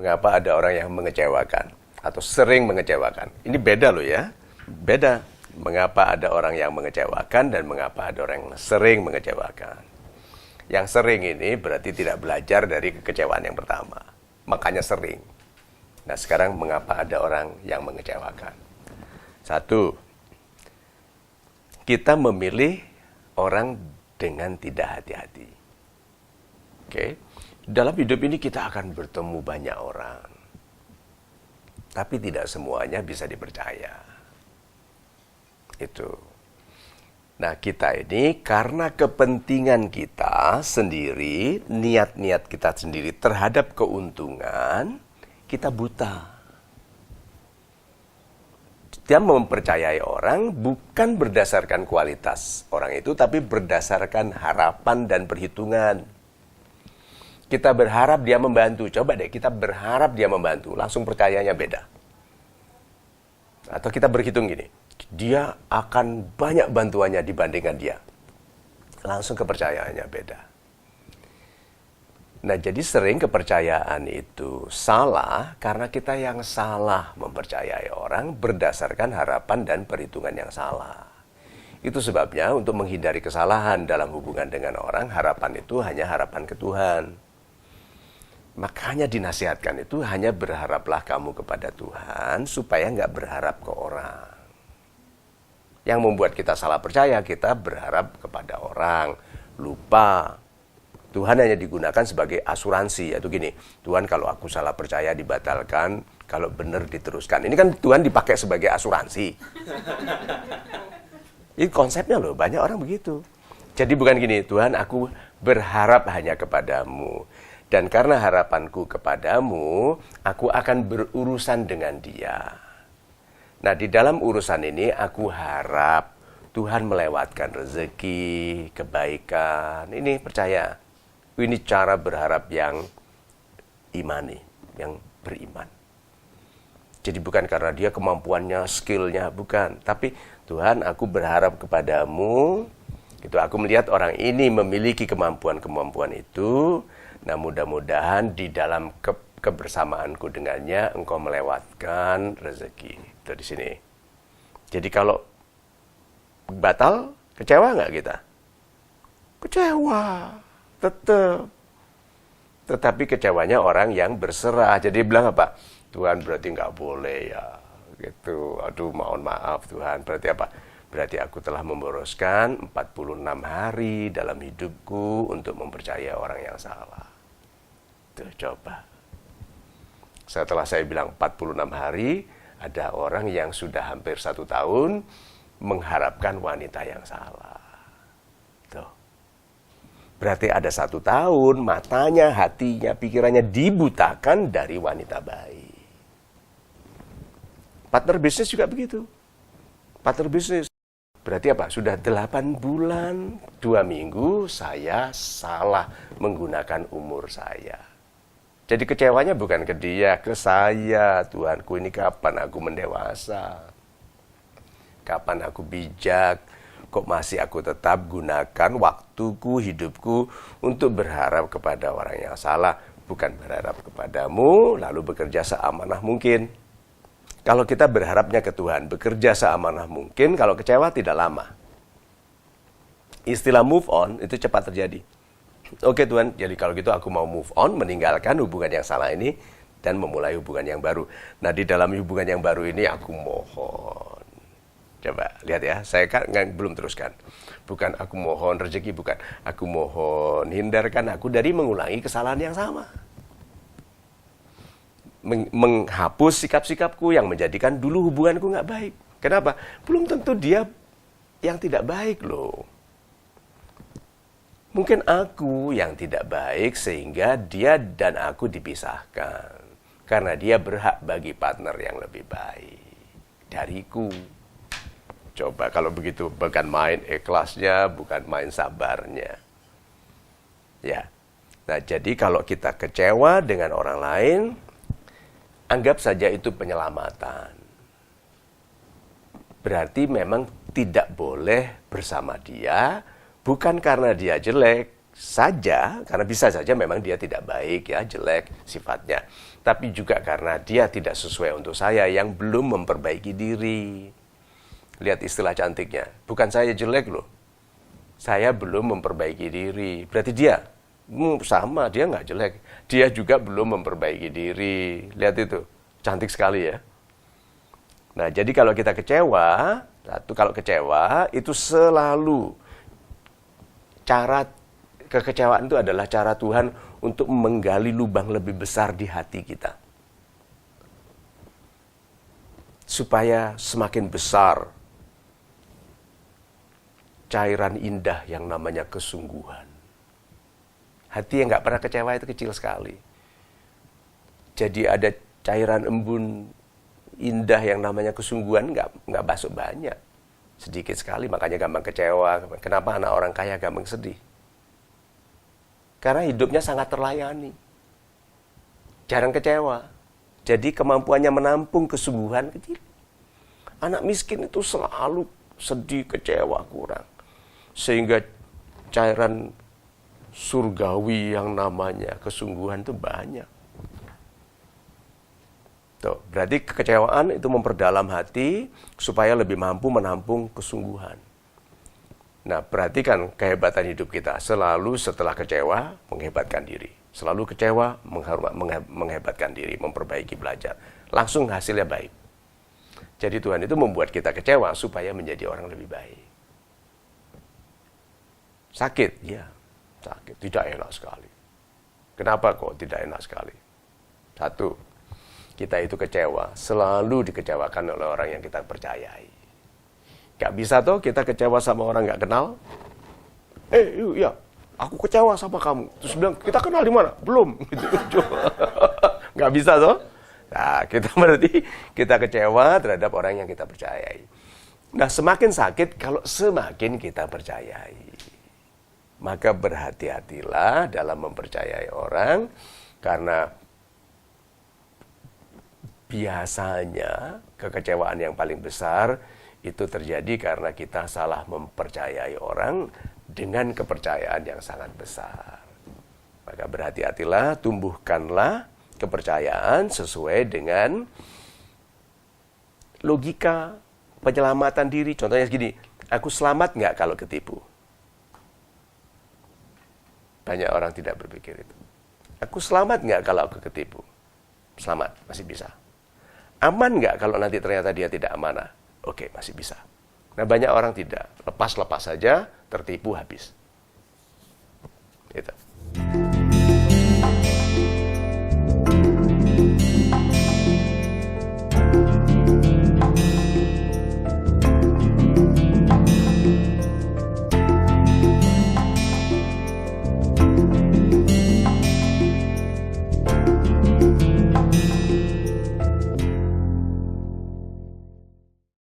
mengapa ada orang yang mengecewakan atau sering mengecewakan. Ini beda loh ya, beda. Mengapa ada orang yang mengecewakan dan mengapa ada orang yang sering mengecewakan. Yang sering ini berarti tidak belajar dari kekecewaan yang pertama, makanya sering. Nah sekarang mengapa ada orang yang mengecewakan? Satu, kita memilih orang dengan tidak hati-hati. Oke, dalam hidup ini kita akan bertemu banyak orang, tapi tidak semuanya bisa dipercaya. Itu. Nah, kita ini karena kepentingan kita sendiri, niat-niat kita sendiri terhadap keuntungan, kita buta. Dia mempercayai orang bukan berdasarkan kualitas orang itu, tapi berdasarkan harapan dan perhitungan. Kita berharap dia membantu. Coba deh, kita berharap dia membantu. Langsung percayanya beda. Atau kita berhitung gini, dia akan banyak bantuannya dibandingkan dia. Langsung kepercayaannya beda. Nah, jadi sering kepercayaan itu salah karena kita yang salah mempercayai orang berdasarkan harapan dan perhitungan yang salah. Itu sebabnya untuk menghindari kesalahan dalam hubungan dengan orang, harapan itu hanya harapan ke Tuhan. Makanya dinasihatkan itu hanya berharaplah kamu kepada Tuhan supaya nggak berharap ke orang. Yang membuat kita salah percaya, kita berharap kepada orang, lupa. Tuhan hanya digunakan sebagai asuransi, yaitu gini, Tuhan kalau aku salah percaya dibatalkan, kalau benar diteruskan. Ini kan Tuhan dipakai sebagai asuransi. Ini konsepnya loh, banyak orang begitu. Jadi bukan gini, Tuhan aku berharap hanya kepadamu. Dan karena harapanku kepadamu, aku akan berurusan dengan dia. Nah, di dalam urusan ini aku harap Tuhan melewatkan rezeki, kebaikan. Ini percaya. Ini cara berharap yang imani, yang beriman. Jadi bukan karena dia kemampuannya, skillnya, bukan. Tapi Tuhan, aku berharap kepadamu. Itu aku melihat orang ini memiliki kemampuan-kemampuan itu. Nah mudah-mudahan di dalam kebersamaanku dengannya, engkau melewatkan rezeki. Itu di sini. Jadi kalau batal, kecewa nggak kita? Kecewa. Tetap. Tetapi kecewanya orang yang berserah. Jadi bilang apa? Tuhan berarti nggak boleh ya. Gitu. Aduh mohon maaf Tuhan. Berarti apa? Berarti aku telah memboroskan 46 hari dalam hidupku untuk mempercayai orang yang salah. Tuh coba. Setelah saya bilang 46 hari, ada orang yang sudah hampir 1 tahun mengharapkan wanita yang salah. Tuh. Berarti ada 1 tahun, matanya, hatinya, pikirannya dibutakan dari wanita baik. Partner bisnis juga begitu. Partner bisnis. Berarti apa? Sudah 8 bulan, 2 minggu saya salah menggunakan umur saya. Jadi kecewanya bukan ke dia, ke saya. Tuhanku ini kapan aku mendewasa? Kapan aku bijak? Kok masih aku tetap gunakan waktuku, hidupku untuk berharap kepada orang yang salah, bukan berharap kepadamu, lalu bekerja seamanah mungkin. Kalau kita berharapnya ke Tuhan, bekerja seamanah mungkin, kalau kecewa tidak lama. Istilah move on itu cepat terjadi. Oke Tuhan, jadi kalau gitu aku mau move on, meninggalkan hubungan yang salah ini, dan memulai hubungan yang baru. Nah di dalam hubungan yang baru ini aku mohon. Coba lihat ya, saya kan belum teruskan. Bukan aku mohon rezeki, bukan. Aku mohon hindarkan aku dari mengulangi kesalahan yang sama. Menghapus sikap-sikapku yang menjadikan dulu hubunganku nggak baik. Kenapa? Belum tentu dia yang tidak baik loh. Mungkin aku yang tidak baik sehingga dia dan aku dipisahkan. Karena dia berhak bagi partner yang lebih baik dariku. Coba kalau begitu, bukan main ikhlasnya, bukan main sabarnya. Ya. Nah, jadi kalau kita kecewa dengan orang lain, anggap saja itu penyelamatan. Berarti memang tidak boleh bersama dia, bukan karena dia jelek saja, karena bisa saja memang dia tidak baik ya, jelek sifatnya. tapi juga karena dia tidak sesuai untuk saya yang belum memperbaiki diri. Lihat istilah cantiknya, bukan saya jelek loh, saya belum memperbaiki diri. Berarti dia sama, dia nggak jelek, dia juga belum memperbaiki diri. Lihat itu, cantik sekali ya. Nah, jadi kalau kita kecewa, kalau kecewa itu selalu kekecewaan itu adalah cara Tuhan untuk menggali lubang lebih besar di hati kita. Supaya semakin besar cairan indah yang namanya kesungguhan. Hati yang nggak pernah kecewa itu kecil sekali. Jadi ada cairan embun indah yang namanya kesungguhan nggak masuk banyak. Sedikit sekali, makanya gampang kecewa. Kenapa anak orang kaya gampang sedih? Karena hidupnya sangat terlayani. Jarang kecewa. Jadi kemampuannya menampung kesungguhan kecil. Anak miskin itu selalu sedih, kecewa, kurang. Sehingga cairan surgawi yang namanya kesungguhan itu banyak. Tuh, berarti kekecewaan itu memperdalam hati supaya lebih mampu menampung kesungguhan. Nah, perhatikan kehebatan hidup kita. Selalu setelah kecewa, menghebatkan diri. Selalu kecewa, menghebatkan diri, memperbaiki, belajar. Langsung hasilnya baik. Jadi Tuhan itu membuat kita kecewa supaya menjadi orang lebih baik. Sakit? Ya, sakit. Tidak enak sekali. Kenapa kok tidak enak sekali? Satu, kita itu kecewa. Selalu dikecewakan oleh orang yang kita percayai. Gak bisa tuh kita kecewa sama orang gak kenal. Iya, aku kecewa sama kamu. Terus bilang, kita kenal di mana? Belum. Gak bisa tuh. Nah, kita berarti kita kecewa terhadap orang yang kita percayai. Nah, semakin sakit kalau semakin kita percayai. Maka berhati-hatilah dalam mempercayai orang. Karena biasanya kekecewaan yang paling besar itu terjadi karena kita salah mempercayai orang dengan kepercayaan yang sangat besar. Maka berhati-hatilah, tumbuhkanlah kepercayaan sesuai dengan logika penyelamatan diri. Contohnya segini, aku selamat nggak kalau ketipu? Banyak orang tidak berpikir itu. Aku selamat nggak kalau aku ketipu? Selamat, masih bisa. Aman nggak kalau nanti ternyata dia tidak amanah? Oke, masih bisa. Nah, banyak orang tidak. Lepas-lepas saja, tertipu habis. Gitu.